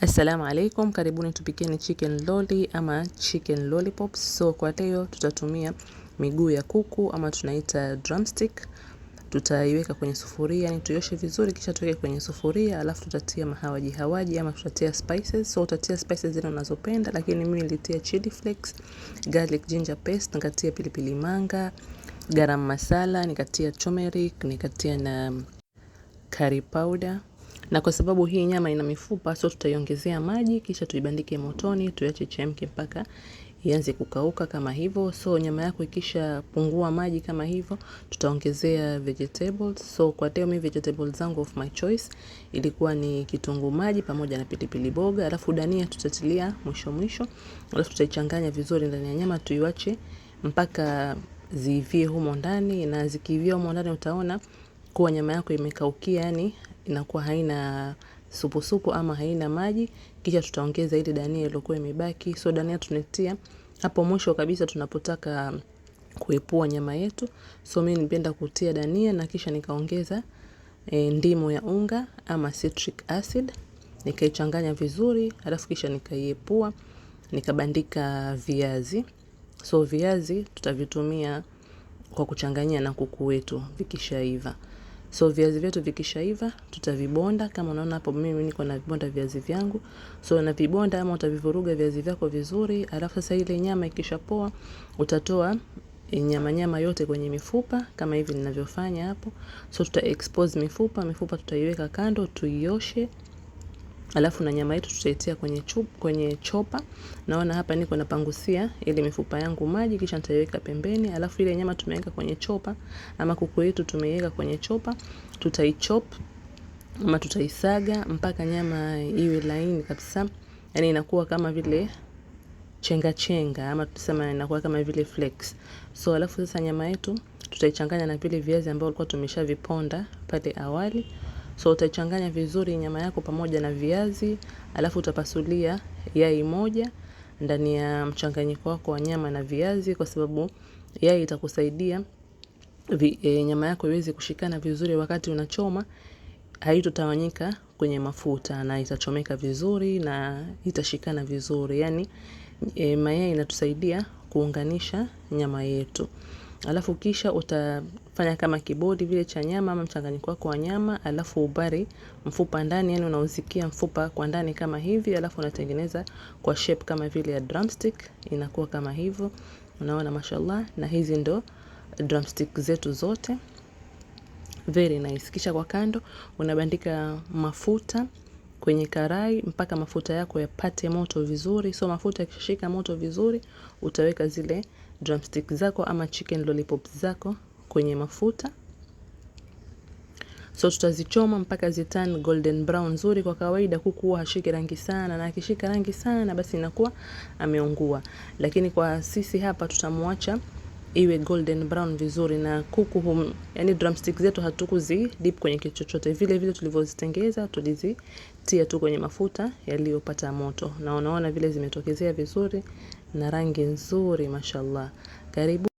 Assalamu alaikum, karibuni tupikieni chicken lolly ama chicken lollipops. So kwa leo tutatumia miguu ya kuku ama tunaita drumstick. Tutaiweka kwenye sufuria, yani tuioshe vizuri kisha tuweke kwenye sufuria, alafu tutatia hawaji ama tutatia spices. So utatia spices zile unazopenda, lakini mimi nilitia chili flakes, garlic ginger paste, nikatia pilipili manga, garam masala, nikatia turmeric, nikatia na curry powder. Na kwa sababu hii nyama ina mifupa, so tutaiongezea maji kisha tuibandike motoni, tuache ichemke mpaka ianze kukauka kama hivyo. So nyama yako ikisha pungua maji kama hivyo, tutaongezea vegetables. So kwa leo mimi vegetables zangu of my choice ilikuwa ni kitunguu maji pamoja na pilipili boga, alafu dania tutatilia mwisho. Alafu tutaichanganya vizuri ndani ya nyama, tuiwache mpaka ziivie humo ndani, na zikiivia humo ndani utaona kuwa nyama yako imekaukia, yani inakuwa haina supu ama haina maji. Kisha tutaongeza ile dania iliyokuwa imebaki. So dania tunetia hapo mwisho kabisa tunapotaka kuepua nyama yetu. So mimi nipenda kutia dania na kisha nikaongeza ndimu ya unga ama citric acid, nikaichanganya vizuri, alafu kisha nikaiepua, nikabandika viazi. So viazi tutavitumia kwa kuchanganyia na kuku wetu vikishaiva. So viazi vyetu vikishaiva tutavibonda, kama unaona hapo mimi niko na vibonda viazi vyangu. So na vibonda ama utavivuruga viazi vyako vizuri, alafu sasa ile nyama ikishapoa utatoa nyama yote kwenye mifupa kama hivi ninavyofanya hapo. So tuta expose mifupa tutaiweka kando tuioshe. Alafu na nyama yetu tutaitia kwenye chopa. Naona hapa niko napangusia ile mifupa yangu maji, kisha nitaiweka pembeni. Alafu ile nyama tumeweka kwenye chopa ama kuku yetu tumeiweka kwenye chopa, tutaichop ama tutaisaga mpaka nyama iwe laini kabisa. Yani inakuwa kama vile chenga ama tuseme inakuwa kama vile flakes. So alafu sasa nyama yetu tutaichanganya na vile viazi ambavyo tulikuwa tumeshaviponda pale awali. So utachanganya vizuri nyama yako pamoja na viazi, alafu utapasulia yai moja ndani ya mchanganyiko wako wa nyama na viazi, kwa sababu yai itakusaidia nyama yako iweze kushikana vizuri wakati unachoma, haitotawanyika kwenye mafuta na itachomeka vizuri na itashikana vizuri. Yani mayai inatusaidia kuunganisha nyama yetu. Alafu kisha utafanya kama kibodi vile cha nyama ama mchanganyiko wako wa nyama, alafu ubari mfupa ndani, yani unauzikia mfupa kwa ndani kama hivi, alafu unatengeneza kwa shape kama vile ya drumstick, inakuwa kama hivyo. Unaona mashallah, na hizi ndo drumstick zetu zote. Very nice. Kisha kwa kando unabandika mafuta kwenye karai mpaka mafuta yako yapate moto vizuri. So mafuta yakishika moto vizuri, utaweka zile drumstick zako ama chicken lollipops zako kwenye mafuta. So tutazichoma mpaka ziturn golden brown nzuri. Kwa kawaida kuku huwa hashiki rangi sana, na akishika rangi sana basi inakuwa ameungua. Lakini kwa sisi hapa tutamwacha iwe golden brown vizuri, na kuku yani drumstick zetu hatukuzi dip kwenye kitu chochote, vile tulivyozitengeza tulizitia tu kwenye mafuta yaliyopata moto, na unaona vile zimetokezea vizuri na rangi nzuri mashallah. Karibu.